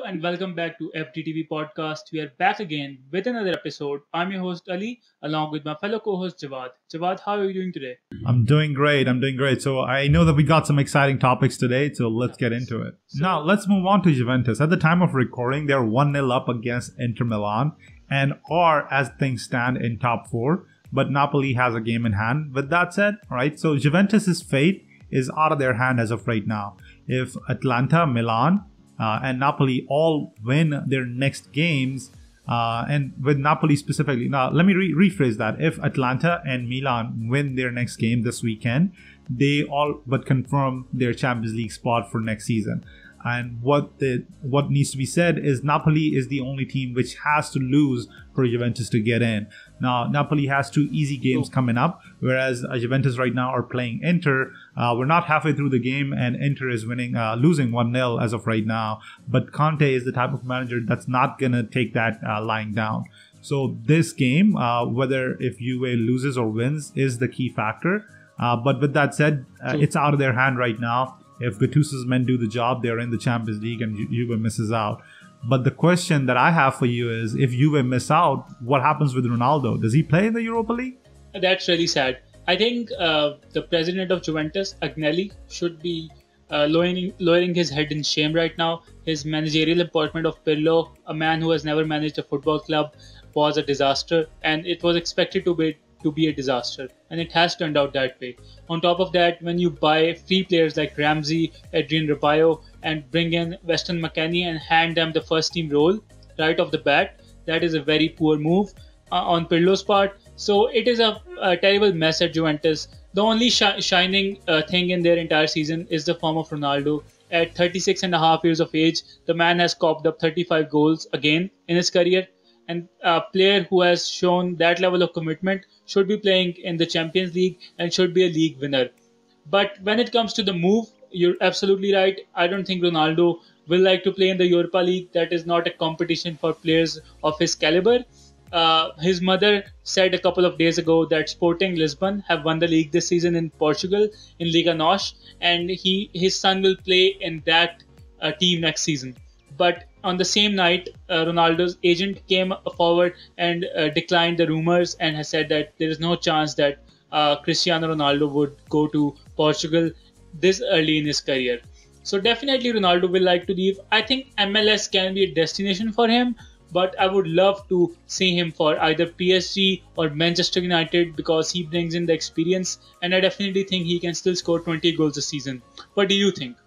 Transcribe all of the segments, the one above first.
and welcome back to FDTV Podcast. We are back again with another episode. I'm your host Ali, along with my fellow co-host Jawad. Jawad, how are you doing today? I'm doing great. So I know that we got some exciting topics today, so let's get into it. Now, let's move on to Juventus. At the time of recording, they're 1-0 up against Inter Milan and are, as things stand, in top four. But Napoli has a game in hand. With that said, right, so Juventus's fate is out of their hand as of right now. If Atalanta, Milan, and Napoli all win their next games, and with Napoli specifically. Now, let me rephrase that. If Atalanta and Milan win their next game this weekend, they all but confirm their Champions League spot for next season. And what needs to be said is Napoli is the only team which has to lose for Juventus to get in. Now, Napoli has two easy games coming up, whereas Juventus right now are playing Inter. We're not halfway through the game, and Inter is losing 1-0 as of right now. But Conte is the type of manager that's not going to take that lying down. So this game, whether if Juve loses or wins, is the key factor. But with that said, it's out of their hand right now. If Gattuso's men do the job, they're in the Champions League and Juve misses out. But the question that I have for you is, if Juve miss out, what happens with Ronaldo? Does he play in the Europa League? That's really sad. I think the president of Juventus, Agnelli, should be lowering his head in shame right now. His managerial appointment of Pirlo, a man who has never managed a football club, was a disaster, and it was expected to be a disaster, and it has turned out that way. On top of that, when you buy free players like Ramsey, Adrian Rabiot, and bring in Weston McKennie and hand them the first team role right off the bat, that is a very poor move on Pirlo's part. So it is a terrible mess at Juventus. The only shining thing in their entire season is the form of Ronaldo. At 36 and a half years of age, the man has copped up 35 goals again in his career. And a player who has shown that level of commitment should be playing in the Champions League and should be a league winner. But when it comes to the move, you're absolutely right. I don't think Ronaldo will like to play in the Europa League. That is not a competition for players of his caliber. His mother said a couple of days ago that Sporting Lisbon have won the league this season in Portugal in Liga NOS, and his son will play in that team next season. But on the same night, Ronaldo's agent came forward and declined the rumors and has said that there is no chance that Cristiano Ronaldo would go to Portugal this early in his career. So definitely Ronaldo will like to leave. I think MLS can be a destination for him, but I would love to see him for either PSG or Manchester United because he brings in the experience, and I definitely think he can still score 20 goals a season. What do you think?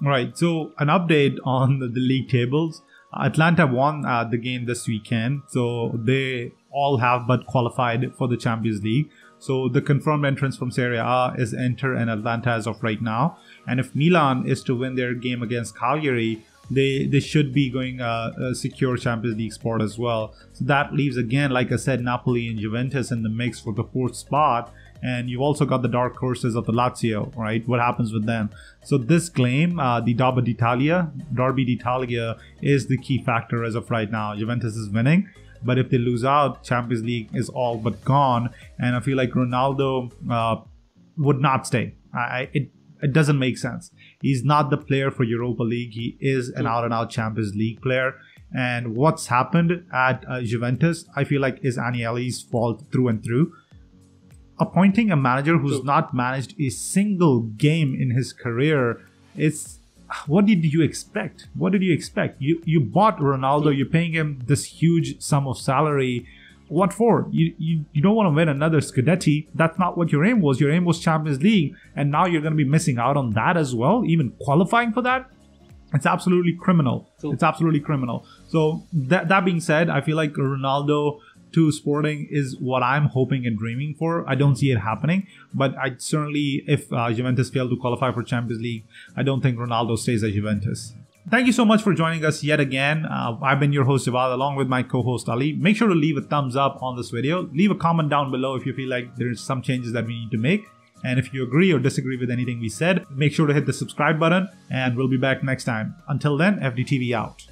Right, so an update on the league tables. Atlanta won the game this weekend, so they all have but qualified for the Champions League. So the confirmed entrance from Serie A is Inter and Atlanta as of right now. And if Milan is to win their game against Cagliari, they should be going a secure Champions League spot as well. So that leaves, again, like I said, Napoli and Juventus in the mix for the fourth spot. And you've also got the dark horses of the Lazio, right? What happens with them? So this claim, the Derby d'Italia is the key factor as of right now. Juventus is winning, but if they lose out, Champions League is all but gone. And I feel like Ronaldo would not stay. It doesn't make sense. He's not the player for Europa League. He is an out-and-out Champions League player. And what's happened at Juventus, I feel like, is Agnelli's fault through and through. Appointing a manager who's not managed a single game in his career, what did you expect? What did you expect? You bought Ronaldo, you're paying him this huge sum of salary. What for? You don't want to win another Scudetti. That's not what your aim was. Your aim was Champions League, and now you're going to be missing out on that as well, even qualifying for that. It's absolutely criminal. It's absolutely criminal. So that being said, I feel like Ronaldo to Sporting is what I'm hoping and dreaming for. I don't see it happening, but I certainly, if Juventus fail to qualify for Champions League, I don't think Ronaldo stays at Juventus. Thank you so much for joining us yet again. I've been your host Jawad along with my co-host Ali. Make sure to leave a thumbs up on this video. Leave a comment down below if you feel like there's some changes that we need to make. And if you agree or disagree with anything we said, make sure to hit the subscribe button, and we'll be back next time. Until then, FDTV out.